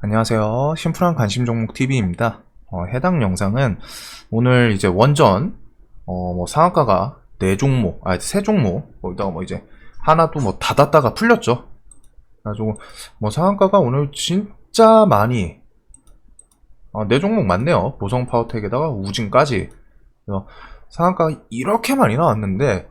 안녕하세요. 심플한 관심 종목 TV입니다. 해당 영상은 오늘 이제 원전 상한가가 4종목, 세 종목 거기다가 이제 하나 또 닫았다가 풀렸죠. 그래가지고 상한가가 오늘 진짜 많이 4종목 맞네요. 보성 파워텍에다가 우진까지. 그래서 상한가가 이렇게 많이 나왔는데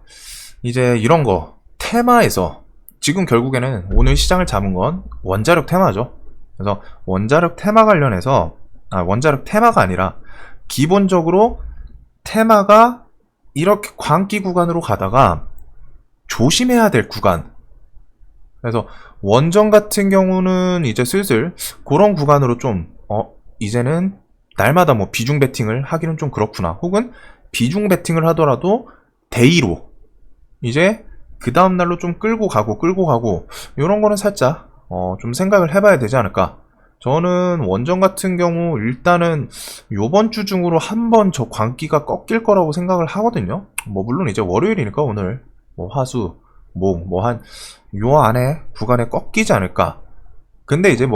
이제 이런 거 테마에서 지금 결국에는 오늘 시장을 잡은 건 원자력 테마죠. 그래서 원자력 테마 관련해서 원자력 테마가 아니라 기본적으로 테마가 이렇게 광기 구간으로 가다가 조심해야 될 구간. 그래서 원전 같은 경우는 이제 슬슬 그런 구간으로 좀 이제는 날마다 비중 베팅을 하기는 좀 그렇구나. 혹은 비중 베팅을 하더라도 데이로 이제 그 다음날로 좀 끌고 가고 이런 거는 살짝 좀 생각을 해봐야 되지 않을까. 저는 원전 같은 경우 일단은 요번 주 중으로 한번 저 광기가 꺾일 거라고 생각을 하거든요. 물론 이제 월요일이니까 오늘 화수 한 요 안에 구간에 꺾이지 않을까. 근데 이제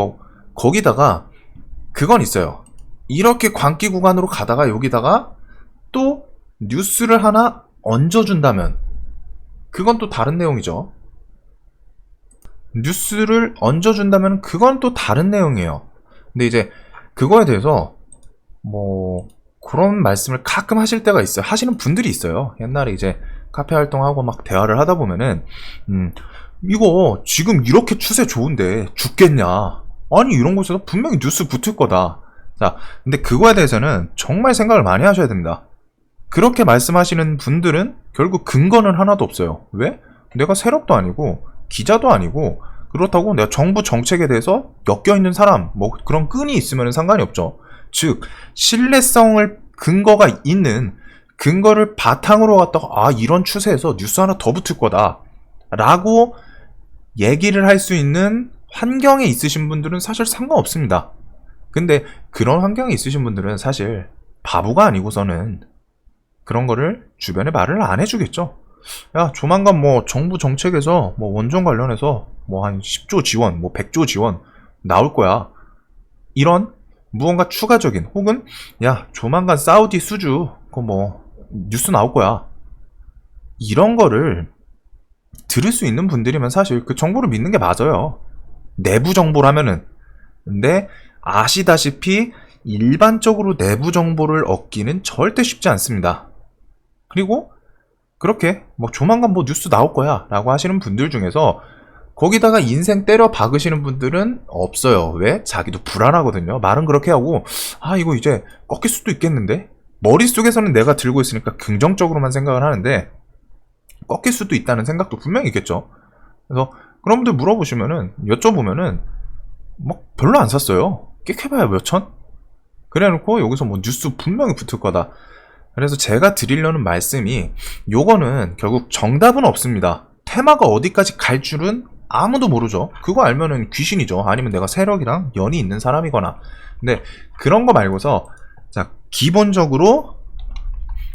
거기다가 그건 있어요. 이렇게 광기 구간으로 가다가 여기다가 또 뉴스를 하나 얹어준다면 그건 또 다른 내용이죠. 뉴스를 얹어준다면 그건 또 다른 내용이에요. 근데 이제 그거에 대해서 그런 말씀을 가끔 하실 때가 있어요. 하시는 분들이 있어요. 옛날에 이제 카페 활동하고 대화를 하다 보면은 이거 지금 이렇게 추세 좋은데 죽겠냐? 아니 이런 곳에서 분명히 뉴스 붙을 거다. 자, 근데 그거에 대해서는 정말 생각을 많이 하셔야 됩니다. 그렇게 말씀하시는 분들은 결국 근거는 하나도 없어요. 왜? 내가 세력도 아니고 기자도 아니고 그렇다고 내가 정부 정책에 대해서 엮여있는 사람 그런 끈이 있으면 상관이 없죠. 즉 신뢰성을 근거가 있는 근거를 바탕으로 갖다가 이런 추세에서 뉴스 하나 더 붙을 거다 라고 얘기를 할 수 있는 환경에 있으신 분들은 사실 상관없습니다. 근데 그런 환경에 있으신 분들은 사실 바보가 아니고서는 그런 거를 주변에 말을 안 해주겠죠. 야, 조만간 정부 정책에서 원전 관련해서 한 10조 지원, 100조 지원 나올 거야. 이런 무언가 추가적인 혹은 야, 조만간 사우디 수주 그거 뉴스 나올 거야. 이런 거를 들을 수 있는 분들이면 사실 그 정보를 믿는 게 맞아요. 내부 정보라면은. 근데 아시다시피 일반적으로 내부 정보를 얻기는 절대 쉽지 않습니다. 그리고 그렇게 조만간 뉴스 나올 거야 라고 하시는 분들 중에서 거기다가 인생 때려 박으시는 분들은 없어요. 왜? 자기도 불안하거든요. 말은 그렇게 하고 이거 이제 꺾일 수도 있겠는데 머릿속에서는 내가 들고 있으니까 긍정적으로만 생각을 하는데 꺾일 수도 있다는 생각도 분명히 있겠죠. 그래서 그런 분들 물어보시면은 여쭤보면은 별로 안 샀어요. 끽해봐야 몇천? 그래놓고 여기서 뉴스 분명히 붙을 거다. 그래서 제가 드리려는 말씀이 요거는 결국 정답은 없습니다. 테마가 어디까지 갈 줄은 아무도 모르죠. 그거 알면은 귀신이죠. 아니면 내가 세력이랑 연이 있는 사람이거나. 근데 그런 거 말고서 자, 기본적으로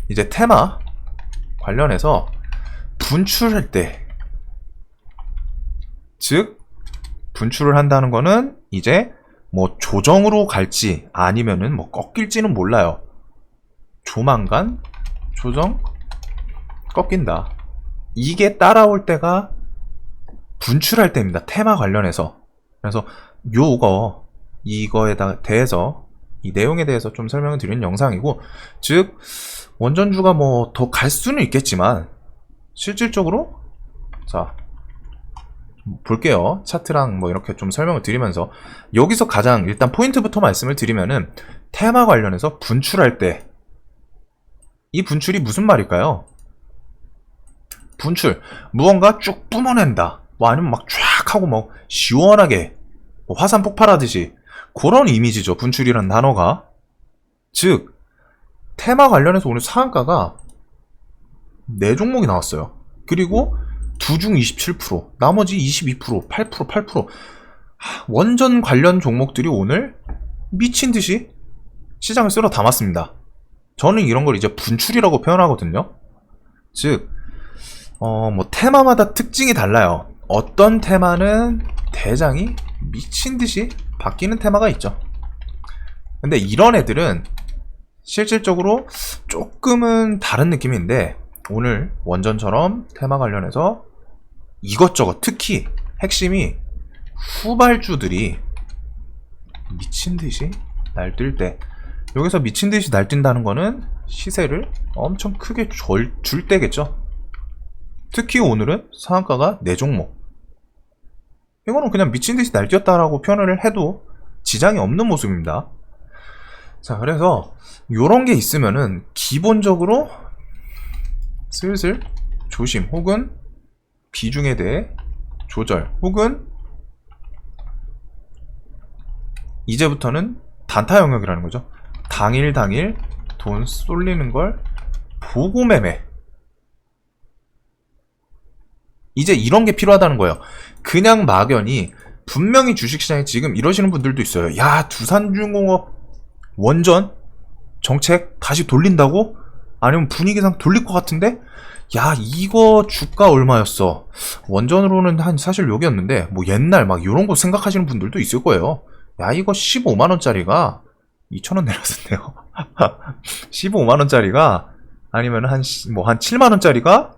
이제 테마 관련해서 분출할 때 즉 분출을 한다는 거는 이제 조정으로 갈지 아니면은 꺾일지는 몰라요. 조만간 조정 꺾인다. 이게 따라올 때가 분출할 때입니다. 테마 관련해서. 그래서 이거에 대해서 이 내용에 대해서 좀 설명을 드리는 영상이고, 즉 원전주가 더 갈 수는 있겠지만 실질적으로 자 볼게요. 차트랑 이렇게 좀 설명을 드리면서 여기서 가장 일단 포인트부터 말씀을 드리면은 테마 관련해서 분출할 때 이 분출이 무슨 말일까요? 분출, 무언가 쭉 뿜어낸다. 아니면 쫙 하고 시원하게 화산 폭발하듯이 그런 이미지죠. 분출이라는 단어가. 즉 테마 관련해서 오늘 상한가가 4종목이 나왔어요. 그리고 두중 27%, 나머지 22%, 8%. 원전 관련 종목들이 오늘 미친듯이 시장을 쓸어 담았습니다. 저는 이런 걸 이제 분출이라고 표현하거든요. 즉 테마마다 특징이 달라요. 어떤 테마는 대장이 미친듯이 바뀌는 테마가 있죠. 근데 이런 애들은 실질적으로 조금은 다른 느낌인데, 오늘 원전처럼 테마 관련해서 이것저것, 특히 핵심이 후발주들이 미친듯이 날뛸 때, 여기서 미친듯이 날뛴다는 거는 시세를 엄청 크게 줄 때겠죠. 특히 오늘은 상한가가 4종목, 이거는 그냥 미친듯이 날뛰었다라고 표현을 해도 지장이 없는 모습입니다. 자, 그래서 요런 게 있으면은 기본적으로 슬슬 조심, 혹은 비중에 대해 조절, 혹은 이제부터는 단타 영역이라는 거죠. 당일 돈 쏠리는 걸 보고 매매. 이제 이런 게 필요하다는 거예요. 그냥 막연히, 분명히 주식시장에 지금 이러시는 분들도 있어요. 야, 두산중공업 원전 정책 다시 돌린다고? 아니면 분위기상 돌릴 것 같은데? 야, 이거 주가 얼마였어? 원전으로는 한 사실 여기였는데, 뭐 옛날 막 이런 거 생각하시는 분들도 있을 거예요. 야, 이거 15만원짜리가 2,000원 내렸었네요. 15만원짜리가 아니면 한 7만원짜리가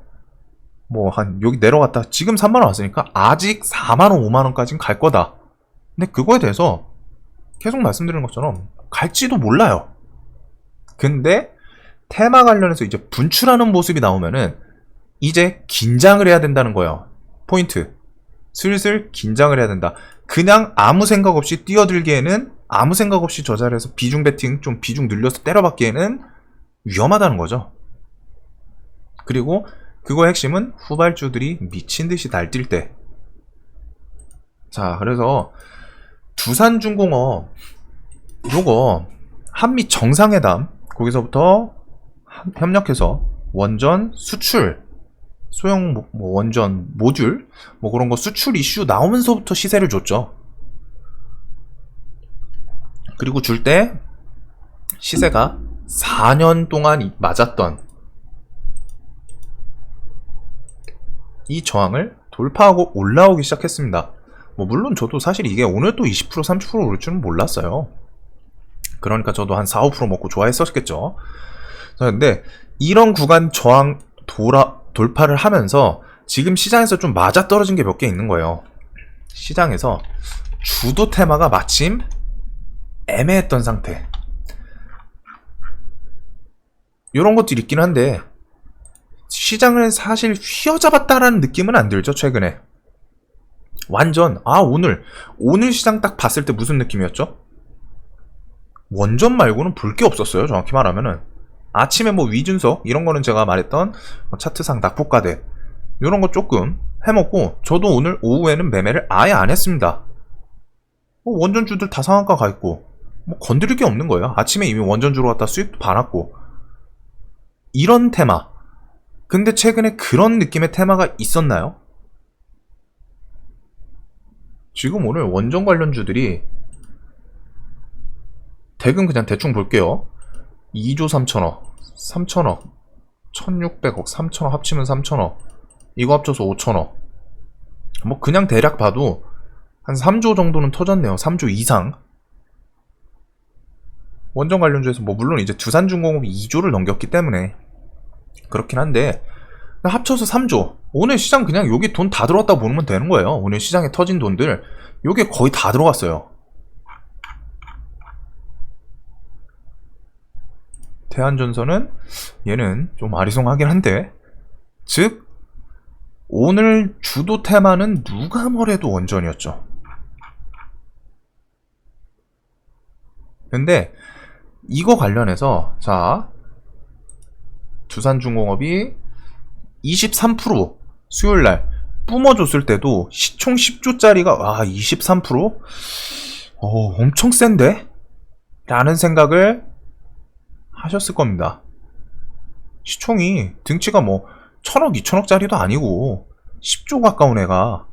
여기 내려갔다 지금 3만원 왔으니까 아직 4만원, 5만원까지는 갈 거다. 근데 그거에 대해서 계속 말씀드리는 것처럼 갈지도 몰라요. 근데 테마 관련해서 이제 분출하는 모습이 나오면은 이제 긴장을 해야 된다는 거예요. 포인트. 슬슬 긴장을 해야 된다. 그냥 아무 생각 없이 뛰어들기에는, 아무 생각 없이 저 자리에서 비중 배팅 좀 비중 늘려서 때려박기에는 위험하다는 거죠. 그리고 그거 핵심은 후발주들이 미친듯이 날뛸 때. 자, 그래서 두산중공업 요거 한미 정상회담, 거기서부터 협력해서 원전 수출, 소형 원전 모듈 그런 거 수출 이슈 나오면서부터 시세를 줬죠. 그리고 줄 때 시세가 4년 동안 맞았던 이 저항을 돌파하고 올라오기 시작했습니다. 물론 저도 사실 이게 오늘 또 20% 30% 오를 줄은 몰랐어요. 그러니까 저도 한 4, 5% 먹고 좋아했었겠죠. 근데 이런 구간 저항 돌파를 하면서 지금 시장에서 좀 맞아떨어진 게 몇 개 있는 거예요. 시장에서 주도 테마가 마침 애매했던 상태. 이런 것들이 있긴 한데 시장을 사실 휘어잡았다라는 느낌은 안 들죠. 최근에 완전 오늘 시장 딱 봤을 때 무슨 느낌이었죠? 원전 말고는 볼 게 없었어요. 정확히 말하면은 아침에 위준석 이런 거는 제가 말했던 차트상 낙폭과대 이런 거 조금 해먹고, 저도 오늘 오후에는 매매를 아예 안 했습니다. 원전주들 다 상한가 가 있고 건드릴 게 없는 거예요. 아침에 이미 원전주로 갔다 수익도 받았고 이런 테마. 근데 최근에 그런 느낌의 테마가 있었나요? 지금 오늘 원전 관련주들이 그냥 대충 볼게요. 2조 3천억, 3천억, 1600억, 3천억 합치면 3천억, 이거 합쳐서 5천억. 그냥 대략 봐도 한 3조 정도는 터졌네요. 3조 이상. 원전 관련주에서 물론 이제 두산중공업이 2조를 넘겼기 때문에 그렇긴 한데, 합쳐서 3조. 오늘 시장 그냥 여기 돈 다 들어왔다고 보면 되는 거예요. 오늘 시장에 터진 돈들 요게 거의 다 들어갔어요. 대한전선은 얘는 좀 아리송하긴 한데, 즉 오늘 주도 테마는 누가 뭐래도 원전이었죠. 근데 이거 관련해서 두산중공업이 23% 수요일날 뿜어줬을 때도 시총 10조짜리가 23%? 엄청 센데? 라는 생각을 하셨을 겁니다. 시총이 등치가 1000억, 2000억짜리도 아니고 10조 가까운 애가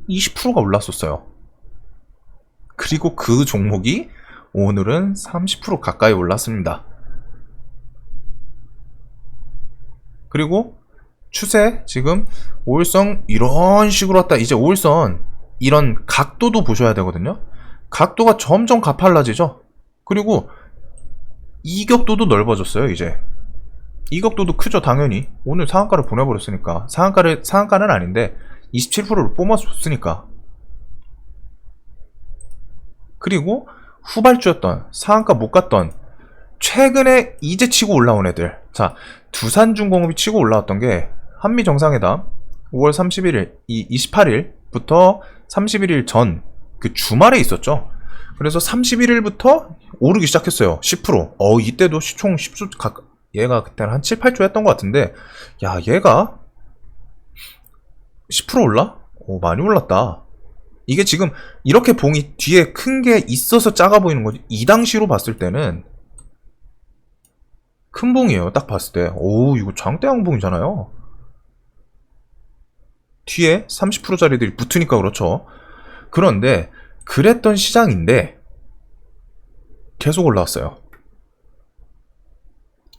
20%가 올랐었어요. 그리고 그 종목이 오늘은 30% 가까이 올랐습니다. 그리고 추세 지금 5일선 이런 식으로 왔다. 이제 5일선 이런 각도도 보셔야 되거든요. 각도가 점점 가팔라지죠. 그리고 이격도도 넓어졌어요. 이제 이격도도 크죠. 당연히 오늘 상한가를 보내버렸으니까. 상한가는 아닌데 27%를 뿜어줬으니까. 그리고 후발주였던 상한가 못 갔던 최근에 이제 치고 올라온 애들. 자, 두산중공업이 치고 올라왔던 게 한미정상회담 5월 31일, 28일부터 31일 전 그 주말에 있었죠. 그래서 31일부터 오르기 시작했어요. 10%. 이때도 시총 10조 얘가 그때는 한 7, 8조 했던 것 같은데, 야, 얘가 10% 올라? 많이 올랐다. 이게 지금 이렇게 봉이 뒤에 큰 게 있어서 작아 보이는 거지. 이 당시로 봤을 때는 큰 봉이에요. 딱 봤을 때. 이거 장대양 봉이잖아요. 뒤에 30%짜리들이 붙으니까 그렇죠. 그런데 그랬던 시장인데 계속 올라왔어요.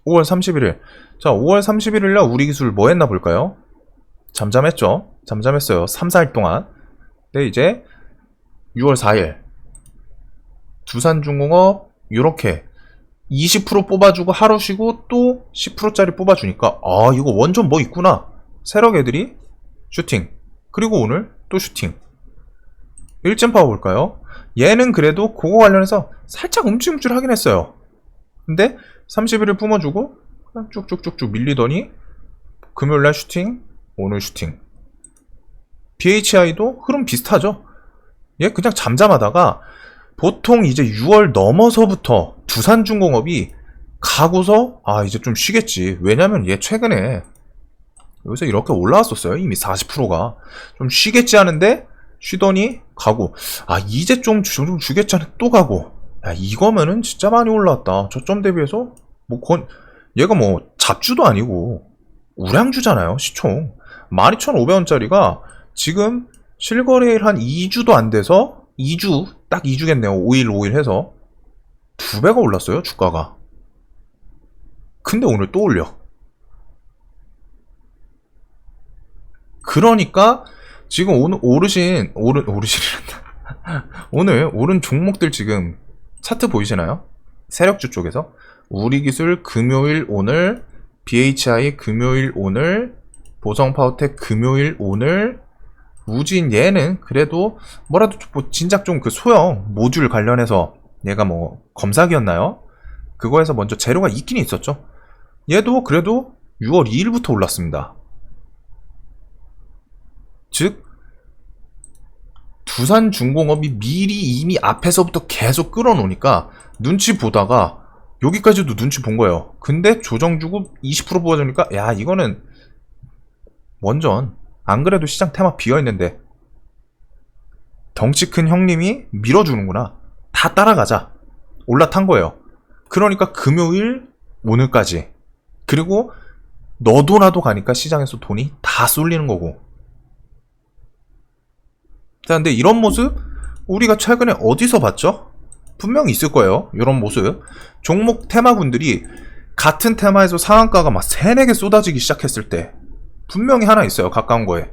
5월 31일. 자, 5월 31일날 우리 기술 뭐 했나 볼까요? 잠잠했죠. 잠잠했어요. 3, 4일 동안. 근데 이제 6월 4일 두산중공업 요렇게 20% 뽑아주고 하루 쉬고 또 10%짜리 뽑아주니까 이거 완전 뭐 있구나. 세력 애들이 슈팅. 그리고 오늘 또 슈팅. 일점 파워 볼까요? 얘는 그래도 그거 관련해서 살짝 움찔움찔 하긴 했어요. 근데 30일을 뿜어주고 그냥 쭉쭉쭉쭉 밀리더니 금요일날 슈팅, 오늘 슈팅. BHI도 흐름 비슷하죠. 얘 그냥 잠잠하다가 보통 이제 6월 넘어서부터 두산중공업이 가고서 이제 좀 쉬겠지. 왜냐면 얘 최근에 여기서 이렇게 올라왔었어요. 이미 40%가 좀 쉬겠지 하는데 쉬더니 가고 이제 좀 주겠지 하는데 또 가고. 야, 이거면은 진짜 많이 올라왔다. 저점 대비해서 얘가 뭐 잡주도 아니고 우량주잖아요. 시총 12,500원짜리가 지금 실거래일 한 2주도 안 돼서 2주 딱 2주겠네요. 5일 해서 2배가 올랐어요. 주가가. 근데 오늘 또 올려. 그러니까 지금 오늘 오르시란다. 오늘 오른 종목들 지금 차트 보이시나요? 세력주 쪽에서 우리기술 금요일 오늘, BHI 금요일 오늘, 보성파워텍 금요일 오늘, 우진 얘는 그래도 뭐라도 진작 좀 그 소형 모듈 관련해서 얘가 뭐 검사기였나요? 그거에서 먼저 재료가 있긴 있었죠. 얘도 그래도 6월 2일부터 올랐습니다. 즉 두산중공업이 미리 이미 앞에서부터 계속 끌어놓으니까 눈치 보다가 여기까지도 눈치 본 거예요. 근데 조정 주고 20% 뽑아주니까 야, 이거는 완전 안 그래도 시장 테마 비어있는데 덩치 큰 형님이 밀어주는구나. 다 따라가자. 올라탄 거예요. 그러니까 금요일 오늘까지. 그리고 너도 나도 가니까 시장에서 돈이 다 쏠리는 거고. 자, 근데 이런 모습 우리가 최근에 어디서 봤죠? 분명히 있을 거예요. 이런 모습. 종목 테마군들이 같은 테마에서 상한가가 막 3, 4개 쏟아지기 시작했을 때 분명히 하나 있어요. 가까운 거에.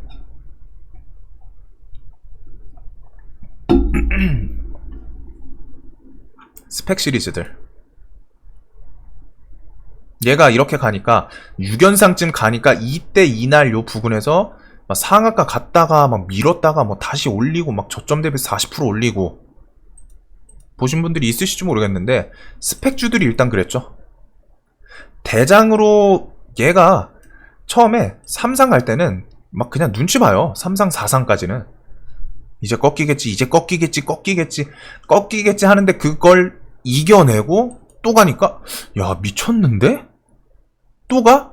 스펙 시리즈들. 얘가 이렇게 가니까 6연상쯤 가니까 이때 이날 요 부근에서 막 상한가 갔다가 막 밀었다가 뭐 다시 올리고 막 저점 대비 40% 올리고 보신 분들이 있으실지 모르겠는데 스펙주들이 일단 그랬죠. 대장으로 얘가 처음에 3상 갈 때는 막 그냥 눈치 봐요. 3상 4상까지는 이제 꺾이겠지 꺾이겠지 하는데 그걸 이겨내고 또 가니까 야, 미쳤는데? 또 가?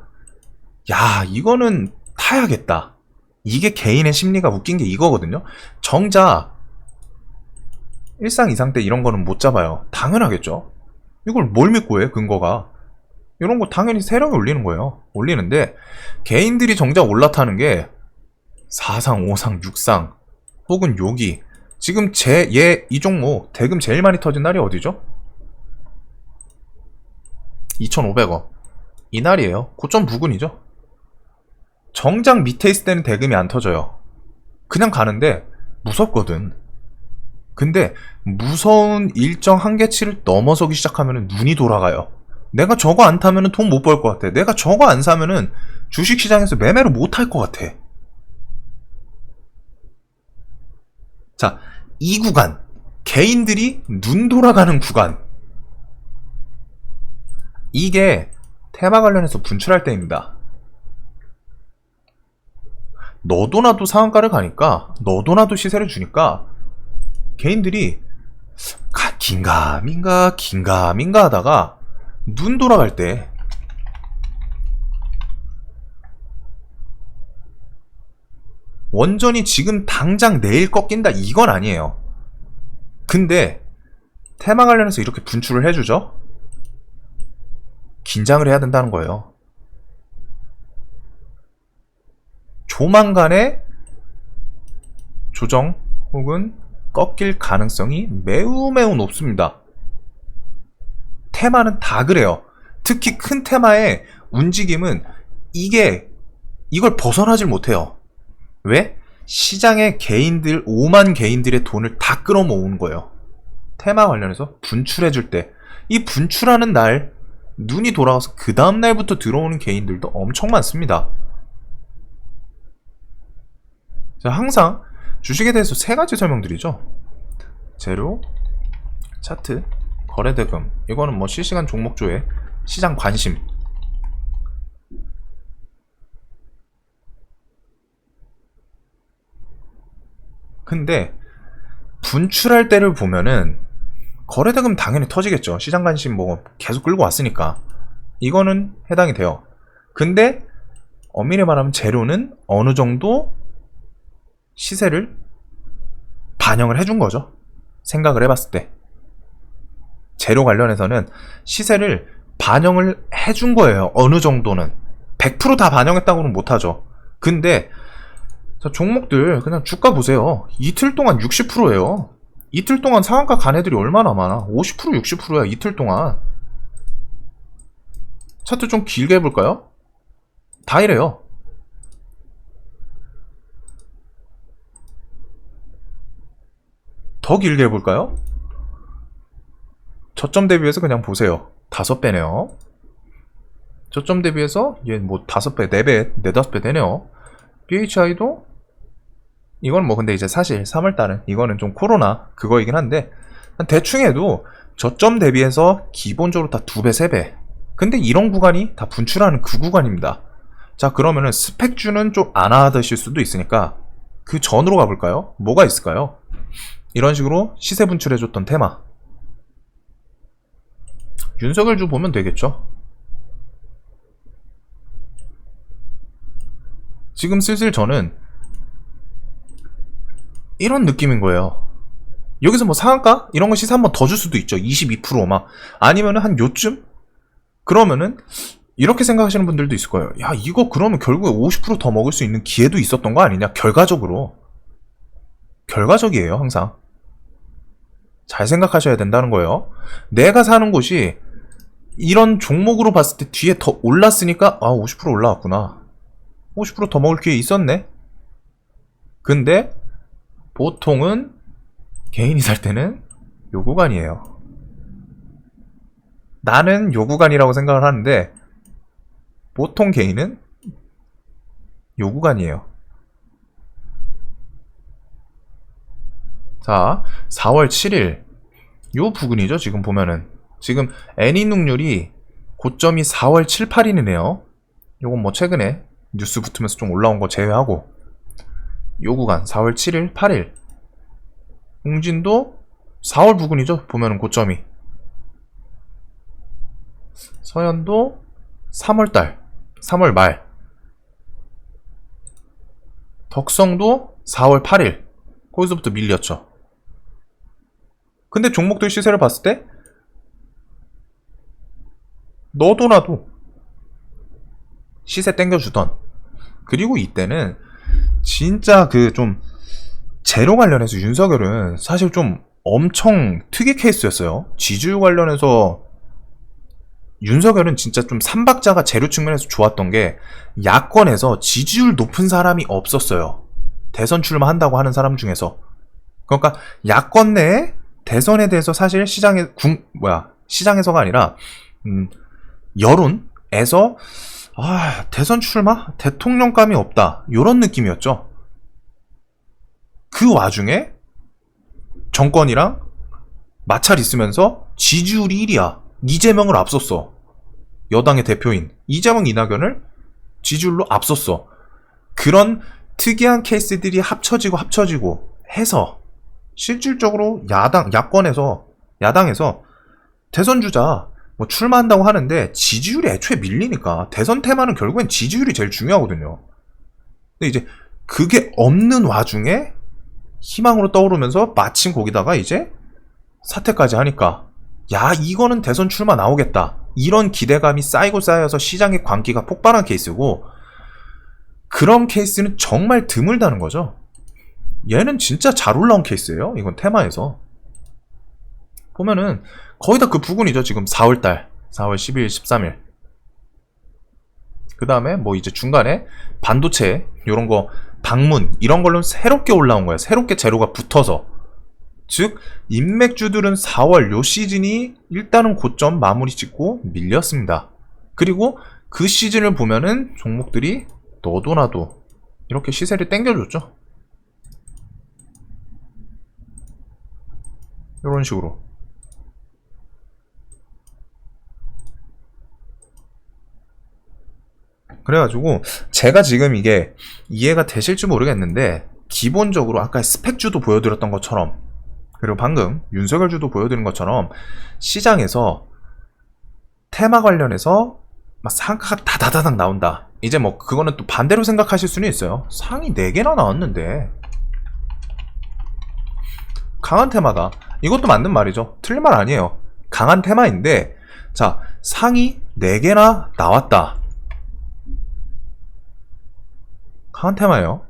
야, 이거는 타야겠다. 이게 개인의 심리가 웃긴 게 이거거든요. 정작 1상 2상 때 이런 거는 못 잡아요. 당연하겠죠. 이걸 뭘 믿고 해, 근거가. 이런 거 당연히 세력이 올리는 거예요. 올리는데 개인들이 정작 올라타는 게 4상, 5상, 6상 혹은 여기 지금 이 종목 대금 제일 많이 터진 날이 어디죠? 2,500원. 이 날이에요. 고점 부근이죠. 정작 밑에 있을 때는 대금이 안 터져요. 그냥 가는데 무섭거든. 근데 무서운 일정 한계치를 넘어서기 시작하면 눈이 돌아가요. 내가 저거 안 타면 돈 못 벌 것 같아. 내가 저거 안 사면은 주식시장에서 매매를 못 할 것 같아. 자, 이 구간. 개인들이 눈 돌아가는 구간. 이게 테마 관련해서 분출할 때입니다. 너도 나도 상한가를 가니까, 너도 나도 시세를 주니까 개인들이 긴가민가 하다가 눈 돌아갈 때 원전이 지금 당장 내일 꺾인다 이건 아니에요. 근데 테마 관련해서 이렇게 분출을 해주죠. 긴장을 해야 된다는 거예요. 조만간에 조정 혹은 꺾일 가능성이 매우 높습니다. 테마는 다 그래요. 특히 큰 테마의 움직임은 이걸 벗어나질 못해요. 왜? 시장에 개인들, 5만 개인들의 돈을 다 끌어모으는 거예요. 테마 관련해서 분출해줄 때. 이 분출하는 날, 눈이 돌아가서 그 다음날부터 들어오는 개인들도 엄청 많습니다. 자, 항상 주식에 대해서 3가지 설명드리죠. 재료, 차트, 거래대금. 이거는 뭐 실시간 종목조회, 시장 관심. 근데 분출할 때를 보면은 거래대금 당연히 터지겠죠. 시장 관심 뭐 계속 끌고 왔으니까. 이거는 해당이 돼요. 근데 엄밀히 말하면 재료는 어느 정도 시세를 반영을 해준 거죠. 생각을 해봤을 때. 재료 관련해서는 시세를 반영을 해준 거예요. 어느 정도는. 100% 다 반영했다고는 못하죠. 근데 종목들 그냥 주가 보세요. 이틀 동안 60%예요. 이틀 동안 상한가 간 애들이 얼마나 많아. 50% 60%야 이틀 동안. 차트 좀 길게 해볼까요? 다 이래요. 더 길게 해볼까요? 저점 대비해서 그냥 보세요. 5배네요. 저점 대비해서 얘 뭐 5배, 4배, 4, 5배 되네요. BHI도 이건 뭐 근데 이제 사실 3월달은 이거는 좀 코로나 그거이긴 한데 대충 해도 저점 대비해서 기본적으로 다 2배, 3배. 근데 이런 구간이 다 분출하는 그 구간입니다. 자, 그러면은 스펙주는 좀 안 하드실 수도 있으니까 그 전으로 가볼까요? 뭐가 있을까요? 이런 식으로 시세 분출해줬던 테마. 윤석열주 보면 되겠죠. 지금 슬슬 저는 이런 느낌인 거예요. 여기서 뭐 상한가? 이런 거 시세 한번 더 줄 수도 있죠. 22% 막. 아니면은 한 요쯤? 그러면은 이렇게 생각하시는 분들도 있을 거예요. 야, 이거 그러면 결국에 50% 더 먹을 수 있는 기회도 있었던 거 아니냐? 결과적으로. 결과적이에요, 항상. 잘 생각하셔야 된다는 거예요. 내가 사는 곳이 이런 종목으로 봤을 때 뒤에 더 올랐으니까 50% 올라왔구나. 50% 더 먹을 기회 있었네. 근데 보통은 개인이 살 때는 요 구간이에요. 나는 요 구간이라고 생각을 하는데 보통 개인은 요 구간이에요. 자, 4월 7일 요 부근이죠. 지금 보면은 지금 애니눅률이 고점이 4월 7, 8일이네요. 요건 뭐 최근에 뉴스 붙으면서 좀 올라온 거 제외하고 요 구간 4월 7일, 8일 홍진도 4월 부근이죠. 보면은 고점이 서현도 3월달 3월 말 덕성도 4월 8일 거기서부터 밀렸죠. 근데 종목들 시세를 봤을 때 너도 나도 시세 땡겨주던. 그리고 이때는 진짜 그 좀 재료 관련해서 윤석열은 사실 좀 엄청 특이 케이스였어요. 지주율 관련해서 윤석열은 진짜 좀 삼박자가 재료 측면에서 좋았던 게 야권에서 지지율 높은 사람이 없었어요. 대선 출마한다고 하는 사람 중에서. 그러니까 야권 내에 대선에 대해서 사실 시장에서가 아니라 여론에서 대선 출마? 대통령감이 없다. 요런 느낌이었죠. 그 와중에 정권이랑 마찰 있으면서 지지율이 1위야. 이재명을 앞섰어. 여당의 대표인 이재명, 이낙연을 지지율로 앞섰어. 그런 특이한 케이스들이 합쳐지고 해서 실질적으로 야당에서 대선 주자 뭐 출마한다고 하는데 지지율이 애초에 밀리니까 대선 테마는 결국엔 지지율이 제일 중요하거든요. 근데 이제 그게 없는 와중에 희망으로 떠오르면서 마침 거기다가 이제 사퇴까지 하니까 야, 이거는 대선 출마 나오겠다. 이런 기대감이 쌓여서 시장의 광기가 폭발한 케이스고, 그런 케이스는 정말 드물다는 거죠. 얘는 진짜 잘 올라온 케이스예요. 이건 테마에서. 보면은 거의 다 그 부근이죠. 지금 4월달. 4월 10일, 13일. 그 다음에 뭐 이제 중간에 반도체, 요런 거, 방문, 이런 걸로 새롭게 올라온 거예요. 새롭게 재료가 붙어서. 즉 인맥주들은 4월 요 시즌이 일단은 고점 마무리 짓고 밀렸습니다. 그리고 그 시즌을 보면은 종목들이 너도나도 이렇게 시세를 땡겨줬죠. 이런 식으로. 그래가지고 제가 지금 이게 이해가 되실지 모르겠는데 기본적으로 아까 스펙주도 보여드렸던 것처럼, 그리고 방금 윤석열주도 보여드린 것처럼 시장에서 테마 관련해서 막 상가가 다다다닥 나온다. 이제 뭐 그거는 또 반대로 생각하실 수는 있어요. 상이 4개나 나왔는데 강한 테마다. 이것도 맞는 말이죠. 틀린 말 아니에요. 강한 테마인데 자, 상이 4개나 나왔다. 강한 테마예요.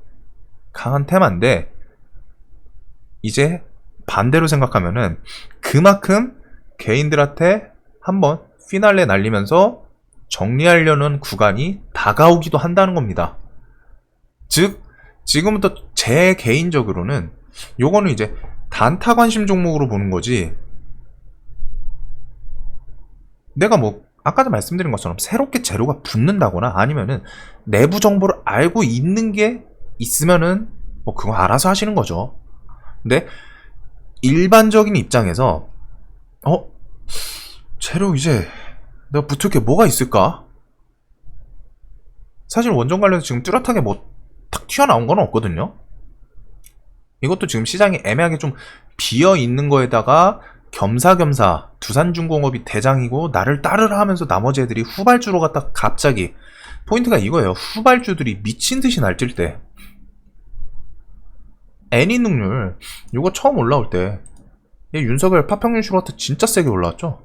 강한 테마인데 이제 반대로 생각하면은 그만큼 개인들한테 한번 피날레 날리면서 정리하려는 구간이 다가오기도 한다는 겁니다. 즉 지금부터 제 개인적으로는 요거는 이제 단타 관심 종목으로 보는 거지, 내가 뭐 아까도 말씀드린 것처럼 새롭게 재료가 붙는다거나 아니면은 내부 정보를 알고 있는 게 있으면은 뭐 그거 알아서 하시는 거죠. 근데 일반적인 입장에서 재료 이제 내가 붙을 게 뭐가 있을까? 사실 원전 관련해서 지금 뚜렷하게 뭐 탁 튀어나온 건 없거든요. 이것도 지금 시장이 애매하게 좀 비어있는 거에다가 겸사겸사 두산중공업이 대장이고 나를 따르라 하면서 나머지 애들이 후발주로 갔다 갑자기, 포인트가 이거예요. 후발주들이 미친듯이 날뛸 때, 애니능률 요거 처음 올라올 때 윤석열 파평윤 슈로트 진짜 세게 올라왔죠.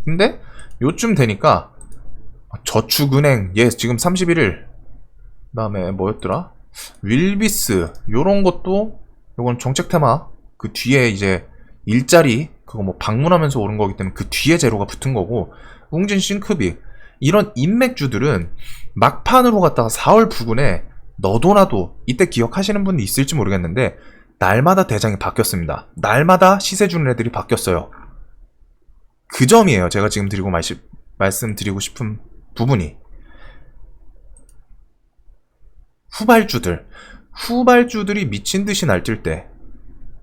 근데 요쯤 되니까 저축은행 얘 지금 31일, 그 다음에 뭐였더라, 윌비스 요런 것도 요건 정책 테마 그 뒤에 이제 일자리 그거 뭐 방문하면서 오른 거기 때문에 그 뒤에 재료가 붙은 거고, 웅진 싱크비 이런 인맥주들은 막판으로 갔다가 4월 부근에 너도나도, 이때 기억하시는 분이 있을지 모르겠는데 날마다 대장이 바뀌었습니다. 날마다 시세 주는 애들이 바뀌었어요. 그 점이에요. 제가 지금 말씀드리고 싶은 부분이. 후발주들이 미친듯이 날뛸 때,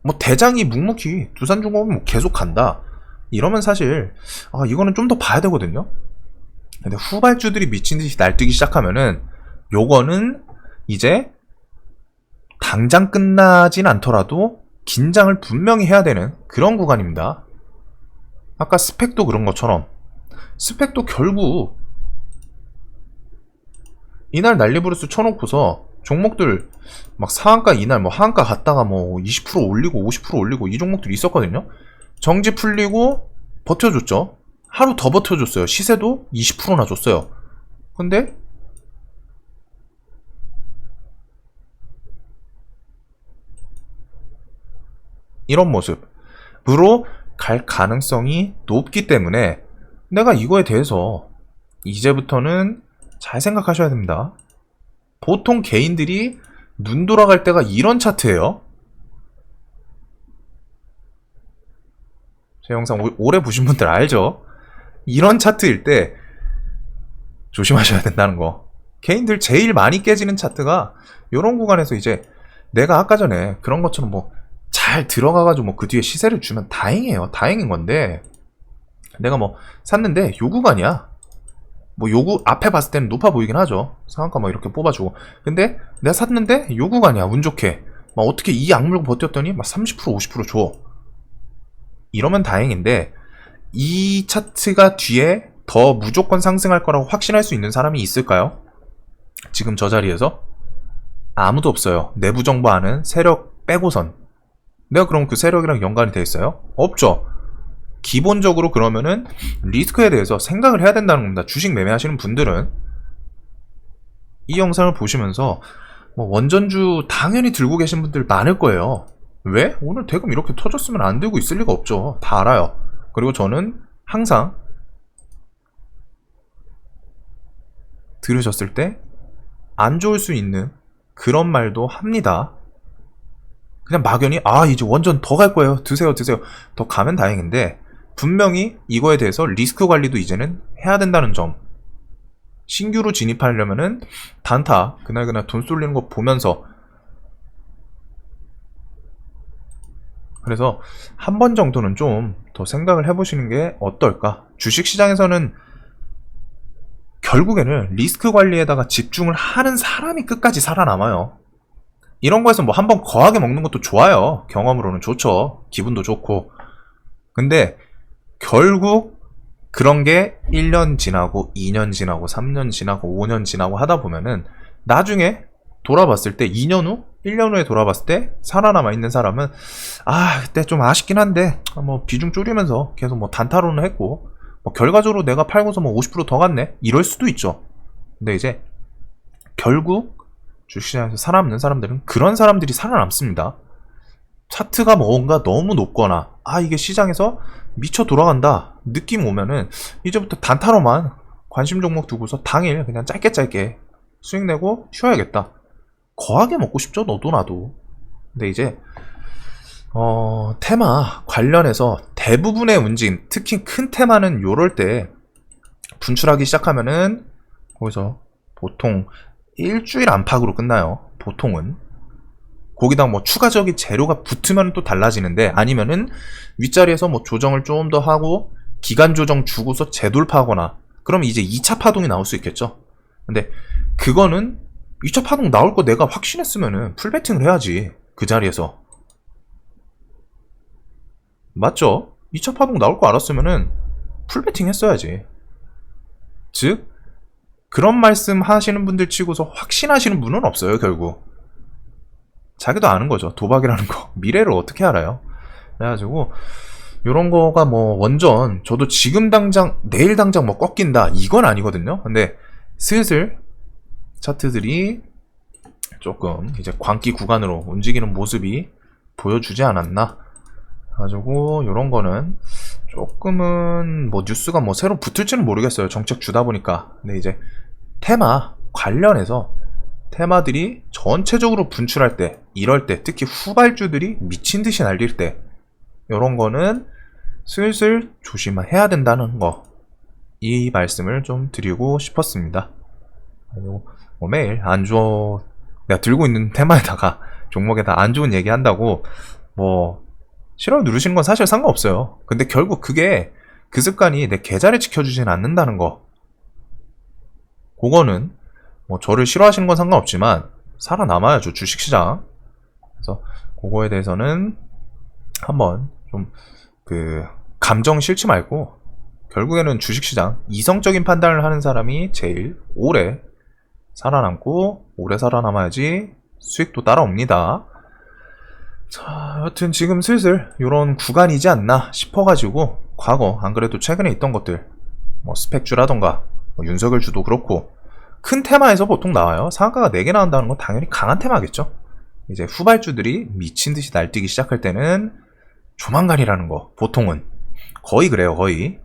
뭐 대장이 묵묵히 두산중공업은 뭐 계속 간다 이러면 사실 이거는 좀 더 봐야 되거든요. 근데 후발주들이 미친듯이 날뛰기 시작하면은 요거는 이제 당장 끝나진 않더라도 긴장을 분명히 해야 되는 그런 구간입니다. 아까 스펙도 그런 것처럼 스펙도 결국 이날 난리부르스 쳐놓고서 종목들 막 상한가 이날 뭐 하한가 갔다가 뭐 20% 올리고 50% 올리고 이 종목들이 있었거든요. 정지 풀리고 버텨줬죠. 하루 더 버텨줬어요. 시세도 20%나 줬어요. 근데 이런 모습으로 갈 가능성이 높기 때문에 내가 이거에 대해서 이제부터는 잘 생각하셔야 됩니다. 보통 개인들이 눈 돌아갈 때가 이런 차트예요. 제 영상 오래 보신 분들 알죠? 이런 차트일 때 조심하셔야 된다는 거. 개인들 제일 많이 깨지는 차트가 이런 구간에서 이제 내가 아까 전에 그런 것처럼 뭐 잘 들어가가지고 뭐 그 뒤에 시세를 주면 다행이에요. 다행인 건데 내가 뭐 샀는데 요 구간이야. 뭐 요구 앞에 봤을 때는 높아 보이긴 하죠. 상한가 막 이렇게 뽑아주고. 근데 내가 샀는데 요 구간이야. 운 좋게. 막 어떻게 이 악물고 버텼더니 막 30% 50% 줘. 이러면 다행인데 이 차트가 뒤에 더 무조건 상승할 거라고 확신할 수 있는 사람이 있을까요? 지금 저 자리에서? 아무도 없어요. 내부 정보 아는 세력 빼고선. 내가 그럼 그 세력이랑 연관이 돼 있어요? 없죠. 기본적으로 그러면은 리스크에 대해서 생각을 해야 된다는 겁니다. 주식 매매하시는 분들은 이 영상을 보시면서 뭐 원전주 당연히 들고 계신 분들 많을 거예요. 왜? 오늘 대금 이렇게 터졌으면 안 들고 있을 리가 없죠. 다 알아요. 그리고 저는 항상 들으셨을 때 안 좋을 수 있는 그런 말도 합니다. 그냥 막연히 이제 원전 더 갈 거예요. 드세요. 더 가면 다행인데 분명히 이거에 대해서 리스크 관리도 이제는 해야 된다는 점. 신규로 진입하려면은 단타 그날 돈 쏠리는 거 보면서, 그래서 한 번 정도는 좀 더 생각을 해보시는 게 어떨까. 주식시장에서는 결국에는 리스크 관리에다가 집중을 하는 사람이 끝까지 살아남아요. 이런 거에서 뭐 한번 거하게 먹는 것도 좋아요. 경험으로는 좋죠. 기분도 좋고. 근데 결국 그런 게 1년 지나고 2년 지나고 3년 지나고 5년 지나고 하다 보면은 나중에 돌아봤을 때 2년 후, 1년 후에 돌아봤을 때 살아남아 있는 사람은 그때 좀 아쉽긴 한데 뭐 비중 줄이면서 계속 뭐 단타로는 했고 뭐 결과적으로 내가 팔고서 뭐 50% 더 갔네 이럴 수도 있죠. 근데 이제 결국 주식시장에서 살아남는 사람들은 그런 사람들이 살아남습니다. 차트가 뭔가 너무 높거나 이게 시장에서 미쳐 돌아간다 느낌 오면은 이제부터 단타로만 관심 종목 두고서 당일 그냥 짧게 수익 내고 쉬어야겠다. 거하게 먹고 싶죠, 너도 나도. 근데 이제 테마 관련해서 대부분의 운진, 특히 큰 테마는 요럴 때 분출하기 시작하면은 거기서 보통 일주일 안팎으로 끝나요. 보통은. 거기다 뭐 추가적인 재료가 붙으면 또 달라지는데, 아니면은 윗자리에서 뭐 조정을 좀 더 하고 기간 조정 주고서 재돌파하거나 그럼 이제 2차 파동이 나올 수 있겠죠. 근데 그거는 2차 파동 나올 거 내가 확신했으면은 풀베팅을 해야지. 그 자리에서. 맞죠? 2차 파동 나올 거 알았으면은 풀베팅 했어야지. 즉 그런 말씀 하시는 분들 치고서 확신하시는 분은 없어요. 결국 자기도 아는 거죠. 도박이라는 거. 미래를 어떻게 알아요? 그래가지고 요런 거가 뭐 원전 저도 지금 당장 내일 당장 뭐 꺾인다 이건 아니거든요. 근데 슬슬 차트들이 조금 이제 광기 구간으로 움직이는 모습이 보여주지 않았나. 그래가지고 요런 거는 조금은 뭐 뉴스가 뭐 새로 붙을지는 모르겠어요. 정책 주다 보니까. 근데 이제 테마 관련해서 테마들이 전체적으로 분출할 때, 이럴 때, 특히 후발주들이 미친 듯이 날릴 때, 요런 거는 슬슬 조심해야 된다는 거, 이 말씀을 좀 드리고 싶었습니다. 그리고 뭐 매일 내가 들고 있는 테마에다가 종목에다 안 좋은 얘기 한다고 뭐 싫어요 누르시는 건 사실 상관없어요. 근데 결국 그게 그 습관이 내 계좌를 지켜주진 않는다는 거, 그거는 뭐 저를 싫어하시는 건 상관없지만 살아남아야죠, 주식시장. 그래서 그거에 대해서는 한번 좀 감정 싫지 말고, 결국에는 주식시장 이성적인 판단을 하는 사람이 제일 오래 살아남고 오래 살아남아야지 수익도 따라옵니다. 자, 여튼 지금 슬슬 이런 구간이지 않나 싶어가지고, 과거 안 그래도 최근에 있던 것들 뭐 스펙주라던가 뭐 윤석열주도 그렇고 큰 테마에서 보통 나와요. 상한가가 4개 나온다는 건 당연히 강한 테마겠죠. 이제 후발주들이 미친듯이 날뛰기 시작할 때는 조만간이라는 거, 보통은 거의 그래요. 거의.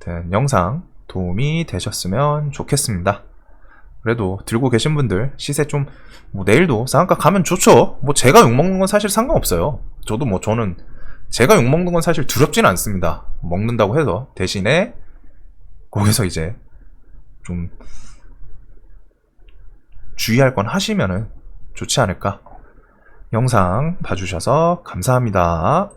하여튼 영상 도움이 되셨으면 좋겠습니다. 그래도 들고 계신 분들 시세 좀 뭐 내일도 상한가 가면 좋죠. 뭐 제가 욕먹는 건 사실 상관없어요. 저는 제가 욕먹는 건 사실 두렵진 않습니다. 먹는다고 해서. 대신에 거기서 이제 좀 주의할 건 하시면은 좋지 않을까. 영상 봐주셔서 감사합니다.